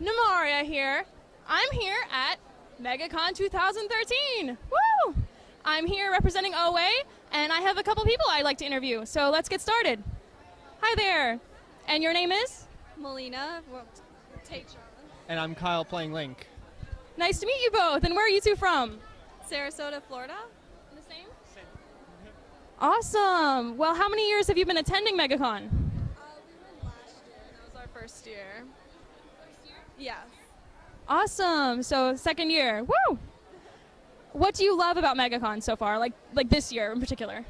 Nemaria here. I'm here at MegaCon 2013. Woo! I'm here representing OA, and I have a couple people I'd like to interview, so let's get started. Hi there. And your name is? Melina. Tetra. And I'm Kyle playing Link. Nice to meet you both. And where are you two from? Sarasota, Florida. The same? Awesome. Well, how many years have you been attending MegaCon? We went last year. That was our first year. Yeah. Awesome. So second year. Woo! What do you love about MegaCon so far? Like this year in particular?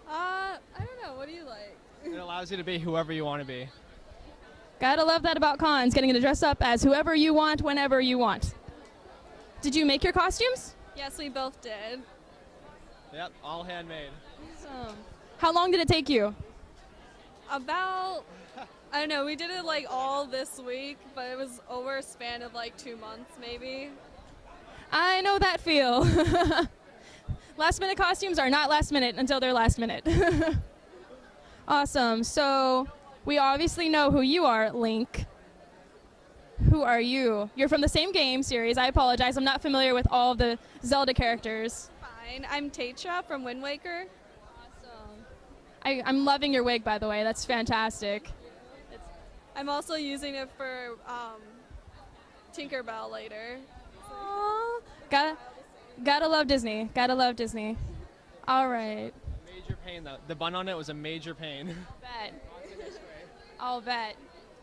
I don't know. What do you like? It allows you to be whoever you want to be. Gotta love that about cons, getting to dress up as whoever you want, whenever you want. Did you make your costumes? Yes, we both did. Yep, all handmade. Awesome. How long did it take you? About, I don't know, we did it like all this week, but it was over a span of like 2 months maybe. I know that feel. Last minute costumes are not last minute until they're last minute. Awesome. So we obviously know who you are, Link. Who are you? You're from the same game series. I apologize. I'm not familiar with all of the Zelda characters. Fine. I'm Tetra from Wind Waker. Awesome. I'm loving your wig, by the way. That's fantastic. I'm also using it for Tinkerbell later. Aww. Gotta love Disney. Gotta love Disney. All right. Major pain, though. The bun on it was a major pain. I'll bet.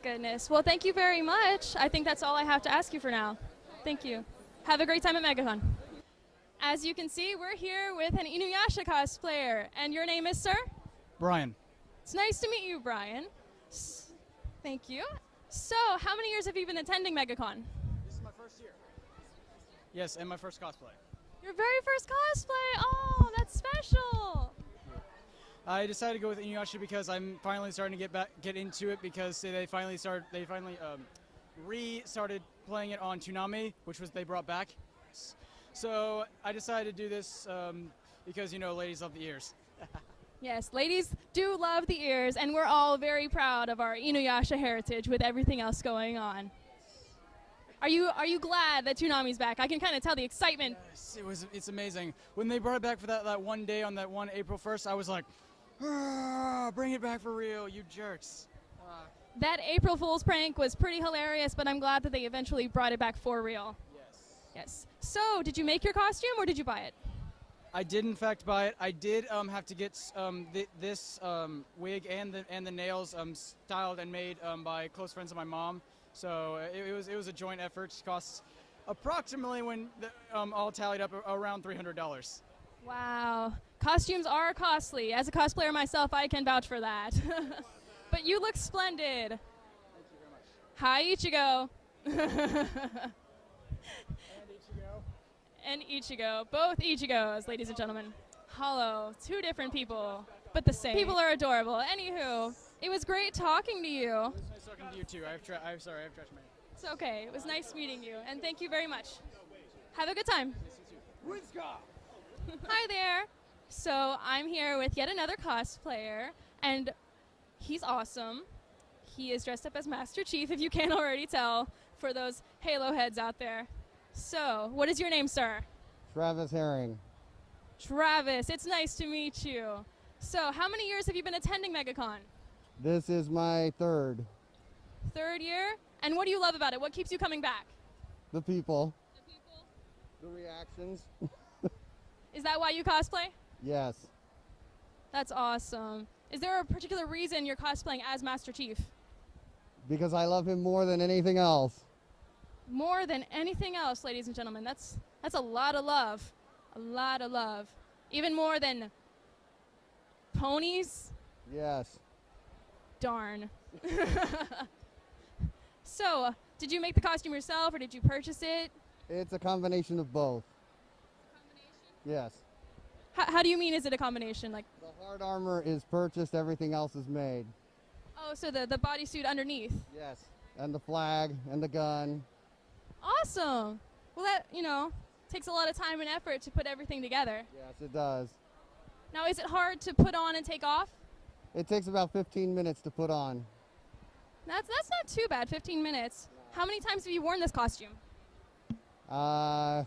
Goodness. Well, thank you very much. I think that's all I have to ask you for now. Thank you. Have a great time at MegaCon. As you can see, we're here with an Inuyasha cosplayer. And your name is, sir? Brian. It's nice to meet you, Brian. Thank you. So, how many years have you been attending MegaCon? This is my first year. Yes, and my first cosplay. Your very first cosplay. Oh, that's special. I decided to go with Inuyasha because I'm finally starting to get into it because they finally restarted playing it on Toonami, which they brought back. So I decided to do this because ladies love the ears. Yes, ladies do love the ears, and we're all very proud of our Inuyasha heritage with everything else going on. Are you glad that Toonami's back? I can kind of tell the excitement. Yes, it's amazing. When they brought it back for that one day on that one April 1st, I was like, bring it back for real, you jerks. That April Fool's prank was pretty hilarious, but I'm glad that they eventually brought it back for real. Yes. So, did you make your costume or did you buy it? I did in fact buy it. I did have to get this wig and the nails styled and made by close friends of my mom. So it was a joint effort. It costs approximately, when all tallied up, around $300. Wow. Costumes are costly. As a cosplayer myself, I can vouch for that. But you look splendid. Thank you very much. Hi, Ichigo. And Ichigo. Both Ichigos, ladies and gentlemen. Hello. Two different people, but the same. People are adorable. Anywho, it was great talking to you. It was nice talking to you too. I'm sorry, I have trash in my hand. It's okay. It was nice meeting you, and thank you very much. Have a good time. Hi there. So I'm here with yet another cosplayer, and he's awesome. He is dressed up as Master Chief, if you can't already tell, for those Halo heads out there. So, what is your name, sir? Travis Herring. Travis, it's nice to meet you. So, how many years have you been attending MegaCon? This is my third. Third year? And what do you love about it? What keeps you coming back? The people. The people? The reactions. Is that why you cosplay? Yes. That's awesome. Is there a particular reason you're cosplaying as Master Chief? Because I love him more than anything else. More than anything else, ladies and gentlemen. That's a lot of love. A lot of love. Even more than ponies? Yes. Darn. So, did you make the costume yourself or did you purchase it? It's a combination of both. Yes. How do you mean is it a combination? Like, The hard armor is purchased, everything else is made. oh, so the bodysuit underneath. Yes. And the flag and the gun. Awesome. Well, that, takes a lot of time and effort to put everything together. Yes, it does. Now, is it hard to put on and take off? It takes about 15 minutes to put on. That's not too bad, 15 minutes. How many times have you worn this costume? A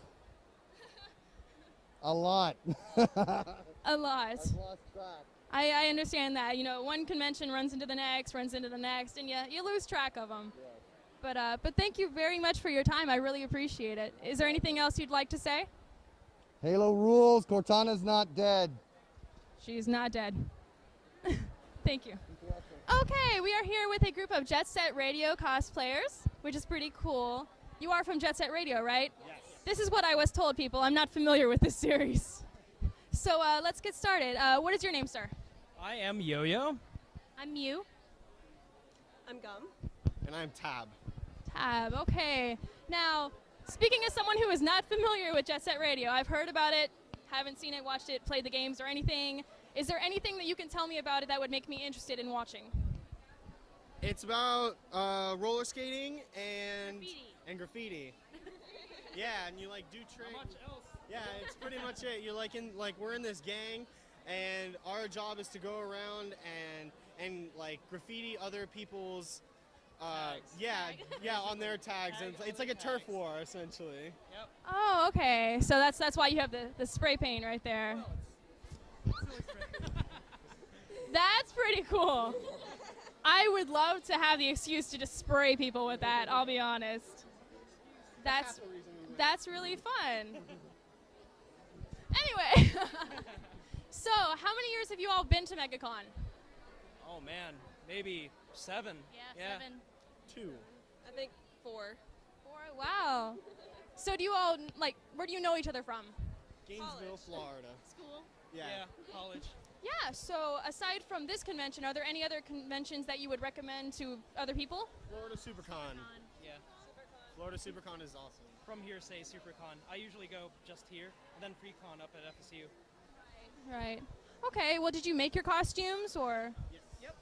lot. A lot. I've lost track. I understand that. You know, one convention runs into the next, and you lose track of them. Yes. But thank you very much for your time. I really appreciate it. Is there anything else you'd like to say? Halo rules. Cortana's not dead. She's not dead. Thank you. Okay, we are here with a group of Jet Set Radio cosplayers, which is pretty cool. You are from Jet Set Radio, right? Yes. This is what I was told, people. I'm not familiar with this series. So let's get started. What is your name, sir? I am Yo-Yo. I'm Mew. I'm Gum. And I'm Tab. Tab, okay. Now, speaking as someone who is not familiar with Jet Set Radio, I've heard about it, haven't seen it, watched it, played the games or anything. Is there anything that you can tell me about it that would make me interested in watching? It's about roller skating and graffiti. Yeah, and you like do tricks. How much else? Yeah, it's pretty much it. You're we're in this gang, and our job is to go around and like graffiti other people's on their tags. And it's like a turf war essentially. Yep. Oh, okay. So that's why you have the spray paint right there. That's pretty cool. I would love to have the excuse to just spray people with that, I'll be honest. That's really fun. Anyway, so how many years have you all been to MegaCon? Oh man, maybe 7. Yeah, 7. 2. I think 4. 4, wow. So do you all, where do you know each other from? Gainesville, Florida. School. Yeah. College. Yeah, so aside from this convention, are there any other conventions that you would recommend to other people? Florida SuperCon. Yeah. Florida SuperCon is awesome. From Hearsay, SuperCon. I usually go just here, and then FreeCon up at FSU. Right. Okay, well, did you make your costumes, or? Yep.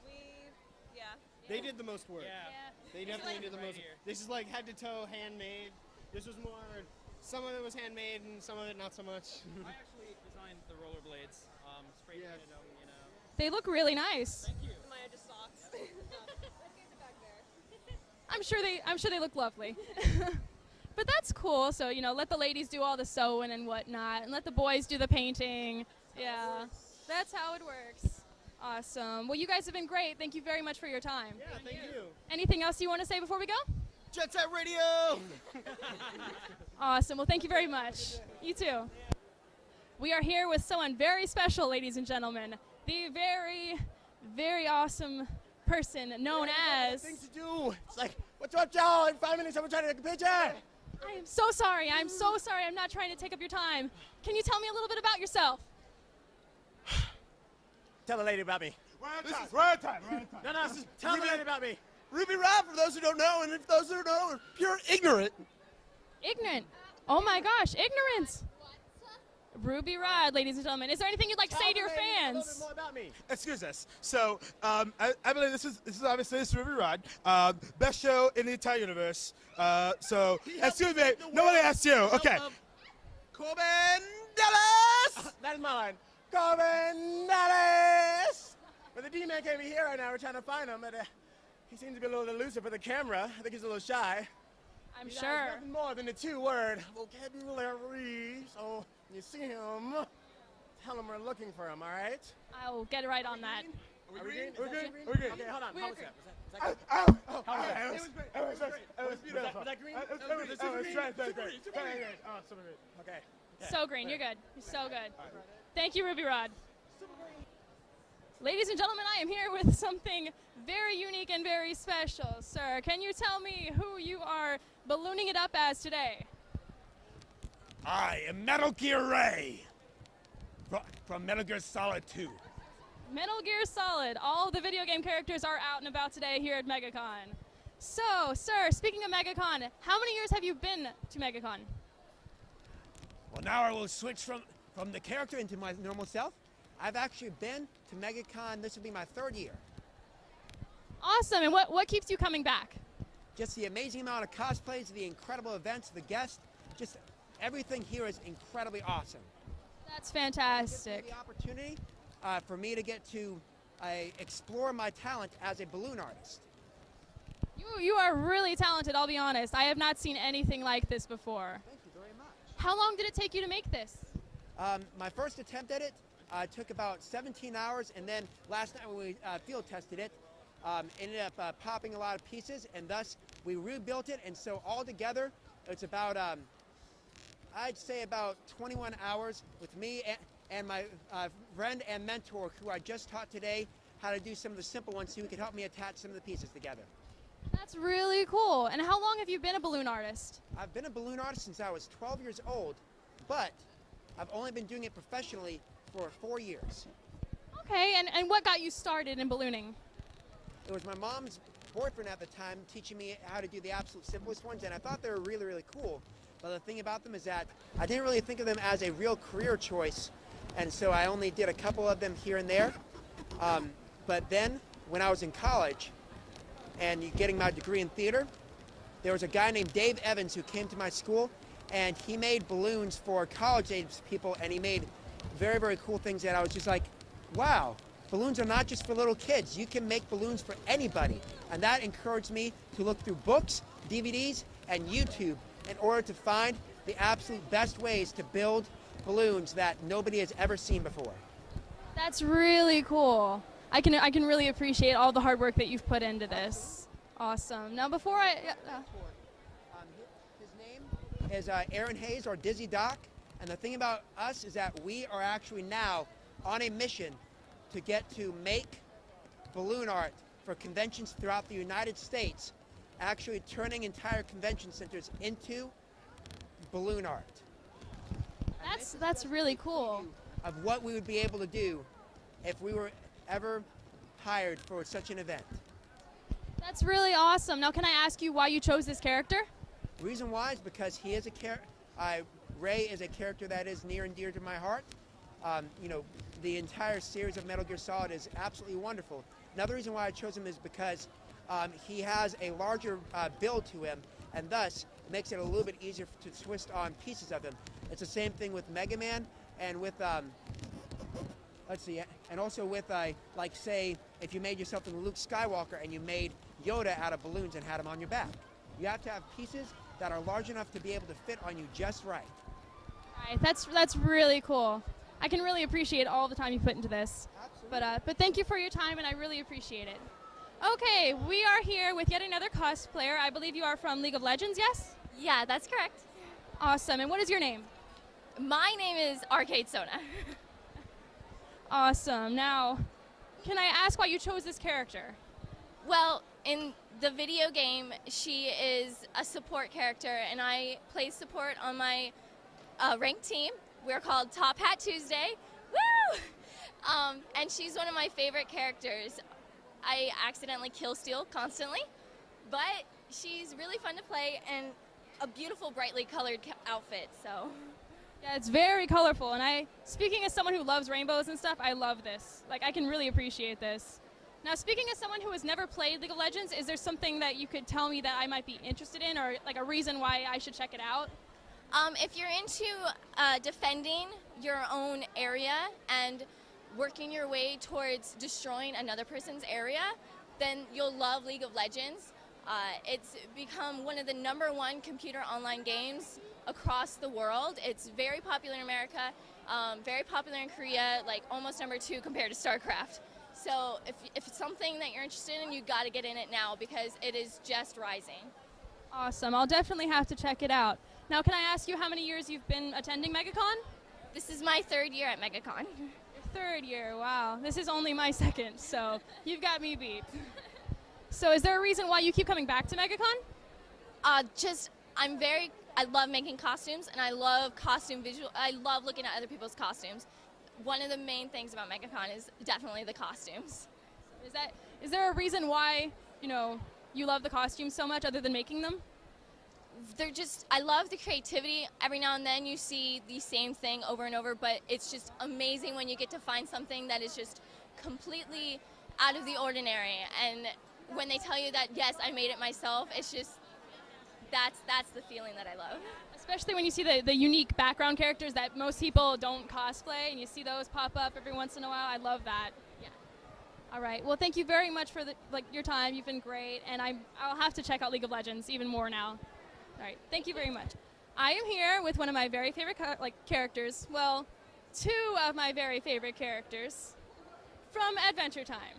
They did the most work. Yeah. They definitely did the Right most. here. This is like head to toe handmade. This was more. Some of it was handmade and some of it not so much. I actually designed the rollerblades, spray painted them, you know. They look really nice. Thank you. Maya just socks. I'm sure they look lovely. But that's cool. So, let the ladies do all the sewing and whatnot, and let the boys do the painting. Yeah, that's how it works. Awesome. Well, you guys have been great. Thank you very much for your time. Yeah, thank you. Anything else you want to say before we go? Jet Set Radio! Awesome. Well, thank you very much. You too. We are here with someone very special, ladies and gentlemen. The very, very awesome person known as... Things to do. It's like, what's up, y'all? In 5 minutes, I'm trying to take a picture. I am so sorry. I'm so sorry. I'm not trying to take up your time. Can you tell me a little bit about yourself? Tell the lady about me. Right time. No, tell the lady about me. Ruby Rod, for those who don't know, and if those who don't know are pure ignorant. Ignorant. Oh my gosh, ignorance. Ruby Rod, ladies and gentlemen. Is there anything you'd like to say to your A little bit fans? more about me. Excuse us. So, I believe this is obviously this is Ruby Rod, best show in the entire universe. So, excuse me, nobody asked you. Okay. Corbin Dallas. That is my line. Corbin Dallas. But the D-Man can't be here right now. We're trying to find him, but he seems to be a little elusive for the camera. I think he's a little shy. I'm He sure. has nothing more than the 2-word vocabulary. So when you see him, tell him we're looking for him. All right? I'll get right on that. Are we green? We're good. Green? We're good. Okay, hold on. We're How was green. that? Was that good? It was great. It was beautiful. Was that green? It was great. Oh, super great. Okay. So green. You're good. You're so good. Thank you, Ruby Rod. Ladies and gentlemen, I am here with something very unique and very special. Sir, can you tell me who you are ballooning it up as today? I am Metal Gear Ray from Metal Gear Solid 2. Metal Gear Solid. All of the video game characters are out and about today here at MegaCon. So, sir, speaking of MegaCon, how many years have you been to MegaCon? Well, now I will switch from the character into my normal self. I've actually been to MegaCon. This will be my 3rd year. Awesome. And what keeps you coming back? Just the amazing amount of cosplays, the incredible events, the guests, just everything here is incredibly awesome. That's fantastic. The opportunity for me to get to explore my talent as a balloon artist. You You are really talented, I'll be honest. I have not seen anything like this before. Thank you very much. How long did it take you to make this? My first attempt at it took about 17 hours, and then last night when we field tested it, ended up popping a lot of pieces, and thus we rebuilt it, and so altogether it's about, I'd say about 21 hours with me and my friend and mentor who I just taught today how to do some of the simple ones so he could help me attach some of the pieces together. That's really cool. And how long have you been a balloon artist? I've been a balloon artist since I was 12 years old, but I've only been doing it professionally for 4 years. Okay, and what got you started in ballooning? It was my mom's boyfriend at the time teaching me how to do the absolute simplest ones, and I thought they were really, really cool. But the thing about them is that I didn't really think of them as a real career choice, and so I only did a couple of them here and there. But then, when I was in college and getting my degree in theater, there was a guy named Dave Evans who came to my school, and he made balloons for college-age people, and he made very, very cool things that I was just like, wow, balloons are not just for little kids. You can make balloons for anybody. And that encouraged me to look through books, DVDs, and YouTube in order to find the absolute best ways to build balloons that nobody has ever seen before. That's really cool. I can really appreciate all the hard work that you've put into this. Awesome. Now before His name is Aaron Hayes, or Dizzy Doc, and the thing about us is that we are actually now on a mission to get to make balloon art for conventions throughout the United States, actually turning entire convention centers into balloon art. That's really cool. Of what we would be able to do if we were ever hired for such an event. That's really awesome. Now can I ask you why you chose this character? The reason why is because he is Ray is a character that is near and dear to my heart. You know, the entire series of Metal Gear Solid is absolutely wonderful. Another reason why I chose him is because he has a larger build to him, and thus makes it a little bit easier to twist on pieces of him. It's the same thing with Mega Man and with, let's see, and also with, like, say, if you made yourself into Luke Skywalker and you made Yoda out of balloons and had him on your back. You have to have pieces that are large enough to be able to fit on you just right. All right, that's really cool. I can really appreciate all the time you put into this. Absolutely. But thank you for your time, and I really appreciate it. Okay, we are here with yet another cosplayer. I believe you are from League of Legends, yes? Yeah, that's correct. Awesome. And what is your name? My name is Arcade Sona. Awesome. Now, can I ask why you chose this character? Well, in the video game, she is a support character, and I play support on my ranked team. We're called Top Hat Tuesday. Woo! And she's one of my favorite characters. I accidentally kill steal constantly, but she's really fun to play and a beautiful, brightly colored outfit. So. Yeah, it's very colorful, and speaking as someone who loves rainbows and stuff, I love this. Like, I can really appreciate this. Now, speaking as someone who has never played League of Legends, is there something that you could tell me that I might be interested in, or like a reason why I should check it out? If you're into defending your own area and working your way towards destroying another person's area, then you'll love League of Legends. It's become one of the #1 computer online games across the world. It's very popular in America, very popular in Korea, like almost #2 compared to StarCraft. So if it's something that you're interested in, you got to get in it now because it is just rising. Awesome. I'll definitely have to check it out. Now, can I ask you how many years you've been attending MegaCon? This is my 3rd year at MegaCon. Your 3rd year, wow. This is only my 2nd, so you've got me beat. So is there a reason why you keep coming back to MegaCon? I love making costumes, and I love I love looking at other people's costumes. One of the main things about MegaCon is definitely the costumes. Is there a reason why, you love the costumes so much other than making them? I love the creativity. Every now and then you see the same thing over and over, but it's just amazing when you get to find something that is just completely out of the ordinary. And when they tell you that, yes, I made it myself, it's just, that's the feeling that I love. Especially when you see the unique background characters that most people don't cosplay, and you see those pop up every once in a while. I love that. Yeah. All right. Well, thank you very much for your time. You've been great, and I'll have to check out League of Legends even more now. All right. Thank you very much. I am here with one of my very favorite characters. Well, two of my very favorite characters from Adventure Time.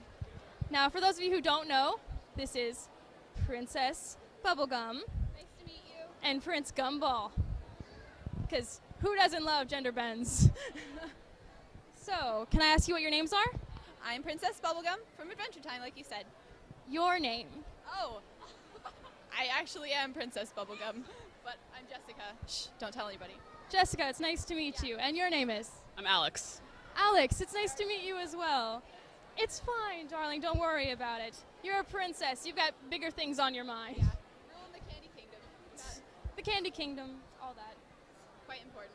Now, for those of you who don't know, this is Princess Bubblegum. Nice to meet you. And Prince Gumball. Because who doesn't love gender bends? So, can I ask you what your names are? I'm Princess Bubblegum from Adventure Time, like you said. Your name. Oh, I actually am Princess Bubblegum, but I'm Jessica. Shh, don't tell anybody. Jessica, it's nice to meet you. And your name is? I'm Alex. Alex, it's nice to meet you as well. It's fine, darling. Don't worry about it. You're a princess. You've got bigger things on your mind. Yeah, rule in the Candy Kingdom. The Candy Kingdom, all that. Quite important.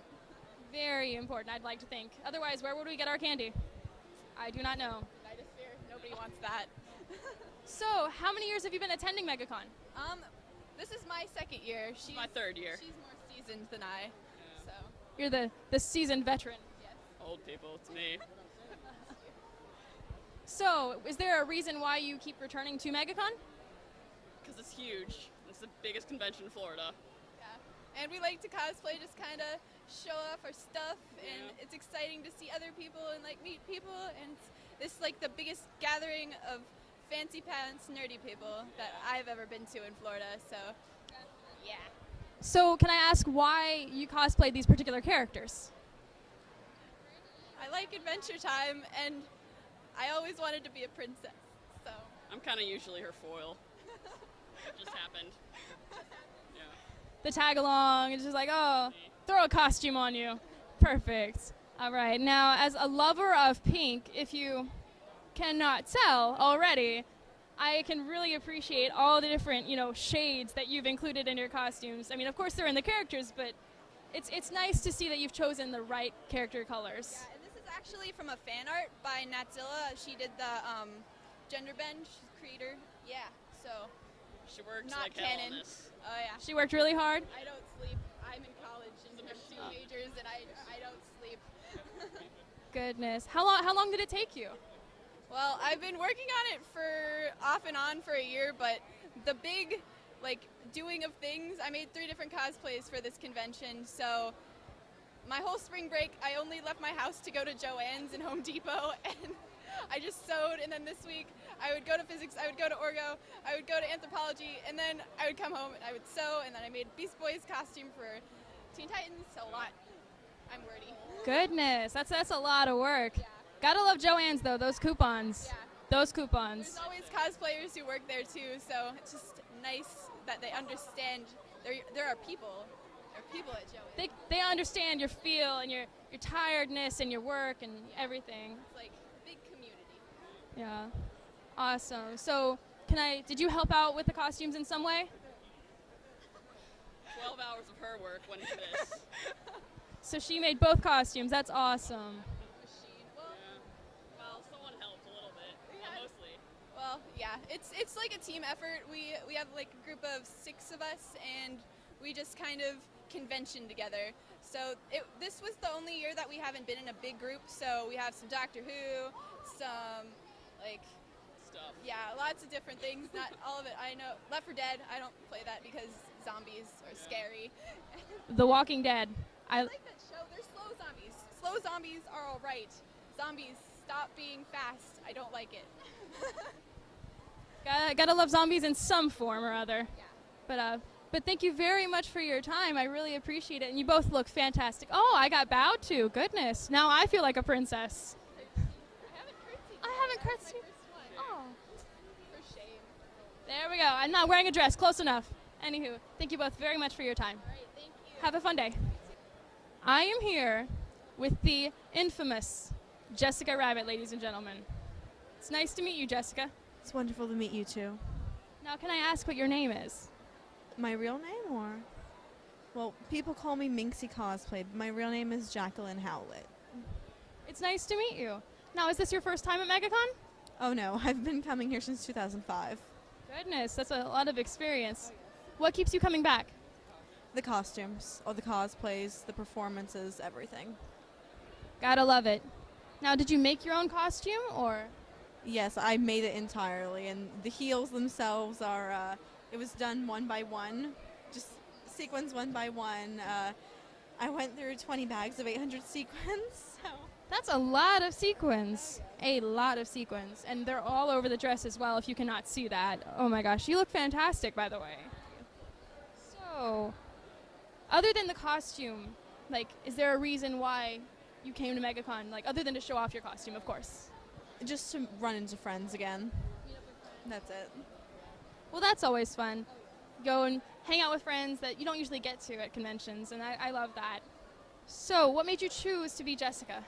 Very important, I'd like to think. Otherwise, where would we get our candy? I do not know. I just fear nobody wants that. So, how many years have you been attending MegaCon? This is my second year. She's my third year. She's more seasoned than I, so. You're the seasoned veteran. Yes. Old people, it's me. So, is there a reason why you keep returning to MegaCon? Because it's huge. It's the biggest convention in Florida. Yeah. And we like to cosplay, just kind of show off our stuff, and it's exciting to see other people and like meet people, and this is like the biggest gathering of fancy pants, nerdy people that I've ever been to in Florida, so yeah. So, can I ask why you cosplay these particular characters? I like Adventure Time, and I always wanted to be a princess, so. I'm kind of usually her foil. It just happened. Yeah. The tag along, it's just like, oh, throw a costume on you. Perfect. All right, now as a lover of pink, if you cannot tell already, I can really appreciate all the different, shades that you've included in your costumes. I mean, of course they're in the characters, but it's nice to see that you've chosen the right character colors. Yeah, and this is actually from a fan art by Natzilla. She did the gender bend, she's the creator. Yeah, so. She works not like hell canon. on this. Oh yeah. She worked really hard? I don't sleep. I'm in college and I'm two majors and I don't sleep. Goodness. How long did it take you? Well, I've been working on it for off and on for a year, but the big doing of things, I made 3 different cosplays for this convention, so my whole spring break I only left my house to go to Joann's and Home Depot, and I just sewed, and then this week I would go to physics, I would go to orgo, I would go to anthropology, and then I would come home and I would sew, and then I made Beast Boy's costume for Teen Titans, so a lot. I'm wordy. Goodness, that's a lot of work. Yeah. Gotta love Joann's though, those coupons. Yeah. Those coupons. There's always cosplayers who work there too, so it's just nice that they understand there are people. There are people at Joann's. They understand your feel and your tiredness and your work and everything. It's like a big community. Yeah. Awesome. So, did you help out with the costumes in some way? 12 hours of her work went into this. So she made both costumes. That's awesome. Well, someone helped a little bit, mostly. Well, yeah, it's like a team effort. We have like a group of 6 of us, and we just kind of convention together. So this was the only year that we haven't been in a big group. So we have some Doctor Who, some stuff. Yeah, lots of different things. Not all of it. I know Left 4 Dead. I don't play that because zombies are scary. The Walking Dead. I like that show. They're slow zombies. Slow zombies are all right. Zombies, stop being fast. I don't like it. Gotta love zombies in some form or other. Yeah. But thank you very much for your time. I really appreciate it. And you both look fantastic. Oh, I got bowed to. Goodness. Now I feel like a princess. I haven't curtsied. Oh. For shame. There we go. I'm not wearing a dress. Close enough. Anywho, thank you both very much for your time. All right, thank you. Have a fun day. I am here with the infamous Jessica Rabbit, ladies and gentlemen. It's nice to meet you, Jessica. It's wonderful to meet you too. Now, can I ask what your name is? My real name, or? Well, people call me Minxie Cosplay, but my real name is Jacqueline Howlett. It's nice to meet you. Now, is this your first time at MegaCon? Oh no, I've been coming here since 2005. Goodness, that's a lot of experience. What keeps you coming back? The costumes, all the cosplays, the performances, everything. Gotta love it. Now, did you make your own costume, or? Yes, I made it entirely, and the heels themselves are, it was done one by one, just sequins one by one. I went through 20 bags of 800 sequins, so. That's a lot of sequins. A lot of sequins. And they're all over the dress as well, if you cannot see that. Oh my gosh, you look fantastic, by the way. So, other than the costume, like, is there a reason why you came to MegaCon? Like, other than to show off your costume, of course. Just to run into friends again. That's it. Well, that's always fun. Go and hang out with friends that you don't usually get to at conventions, and I love that. So, what made you choose to be Jessica?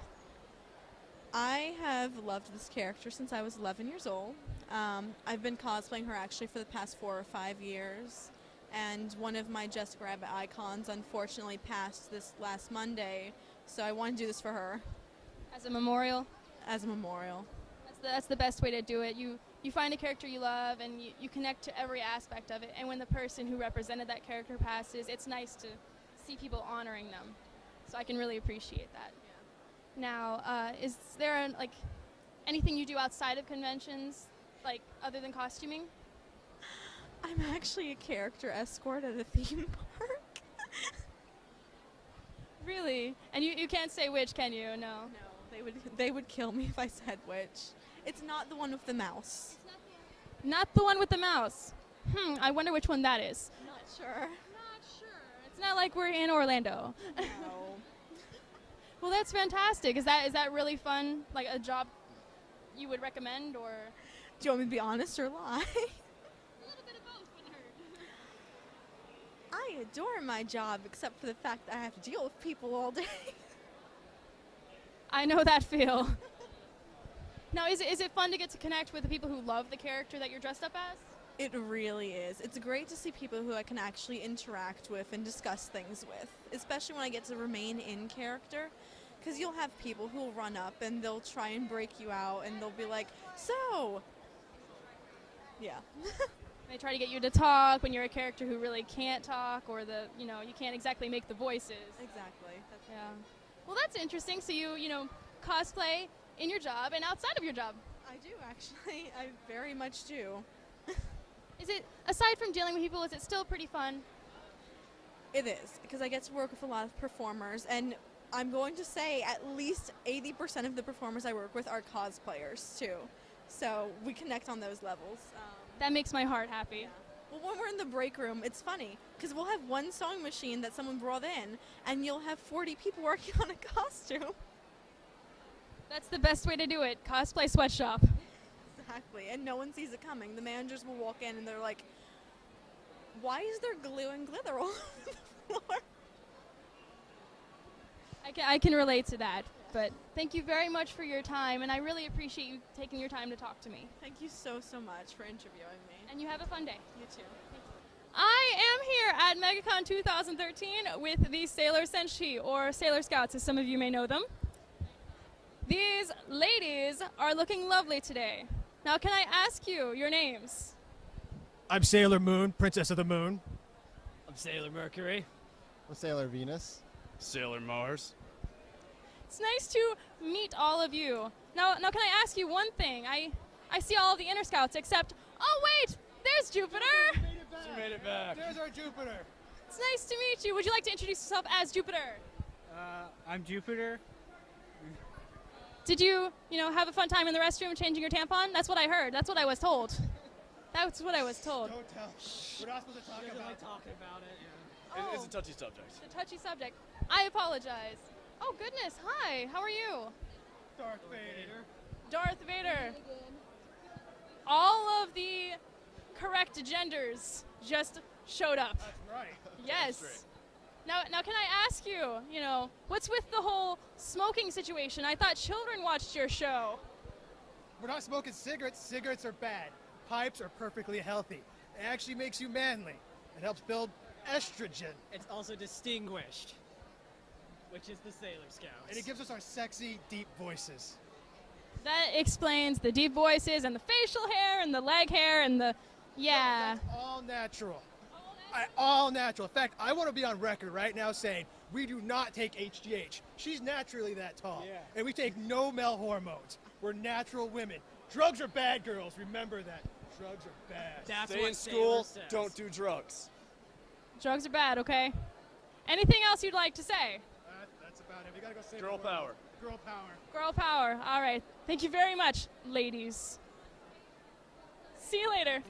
I have loved this character since I was 11 years old. I've been cosplaying her actually for the past 4 or 5 years. And one of my Jessica Rabbit icons unfortunately passed this last Monday, so I want to do this for her. As a memorial? As a memorial. That's the best way to do it. You find a character you love and you connect to every aspect of it. And when the person who represented that character passes, it's nice to see people honoring them. So I can really appreciate that. Now, is there anything you do outside of conventions, like other than costuming? I'm actually a character escort at a theme park. Really? And you can't say which, can you? No. No, they would kill me if I said which. It's not the one with the mouse. Not the one with the mouse. I wonder which one that is. Not sure. It's not like we're in Orlando. No. Well, that's fantastic. Is that really fun? Like a job you would recommend, or? Do you want me to be honest or lie? I adore my job, except for the fact that I have to deal with people all day. I know that feel. Now, is it fun to get to connect with the people who love the character that you're dressed up as? It really is. It's great to see people who I can actually interact with and discuss things with, especially when I get to remain in character, because you'll have people who will run up and they'll try and break you out and they'll be like, so, yeah. They try to get you to talk when you're a character who really can't talk, or you can't exactly make the voices. Exactly. Yeah. Well, that's interesting. So you cosplay in your job and outside of your job. I do, actually. I very much do. Is it, aside from dealing with people, is it still pretty fun? It is, because I get to work with a lot of performers, and I'm going to say at least 80% of the performers I work with are cosplayers, too. So we connect on those levels. That makes my heart happy. Yeah. Well, when we're in the break room, it's funny, because we'll have one sewing machine that someone brought in, and you'll have 40 people working on a costume. That's the best way to do it. Cosplay sweatshop. Exactly, and no one sees it coming. The managers will walk in and they're like, why is there glue and glitter all over the floor? I can relate to that, but thank you very much for your time, and I really appreciate you taking your time to talk to me. Thank you so much for interviewing me. And you have a fun day. You too. I am here at MegaCon 2013 with the Sailor Senshi, or Sailor Scouts as some of you may know them. These ladies are looking lovely today. Now, can I ask you your names? I'm Sailor Moon, Princess of the Moon. I'm Sailor Mercury. I'm Sailor Venus. Sailor Mars. It's nice to meet all of you. Now, can I ask you one thing? I see all of the Inner Scouts except, oh wait, there's Jupiter. She made it back. There's our Jupiter. It's nice to meet you. Would you like to introduce yourself as Jupiter? I'm Jupiter. Did you have a fun time in the restroom changing your tampon? That's what I heard. That's what I was told. That's what I was told. Don't tell. We're not supposed to talk about it. Talking about it. Oh. It's a touchy subject. It's a touchy subject. I apologize. Oh goodness, hi. How are you? Darth Vader. Darth Vader. All of the correct genders just showed up. That's right. Yes. Now, can I ask you, what's with the whole smoking situation? I thought children watched your show. We're not smoking cigarettes. Cigarettes are bad. Pipes are perfectly healthy. It actually makes you manly. It helps build estrogen. It's also distinguished, which is the Sailor Scouts. And it gives us our sexy, deep voices. That explains the deep voices and the facial hair and the leg hair and the, yeah. No, that's all natural. All natural. In fact, I want to be on record right now saying we do not take HGH. She's naturally that tall. Yeah. And we take no male hormones. We're natural women. Drugs are bad, girls. Remember that. Drugs are bad. That's Stay what in school, Sailor says. don't do drugs. Drugs are bad, okay? Anything else you'd like to say? That's about it. We gotta go save Girl the world. power. Girl power. Girl power. All right. Thank you very much, ladies. See you later.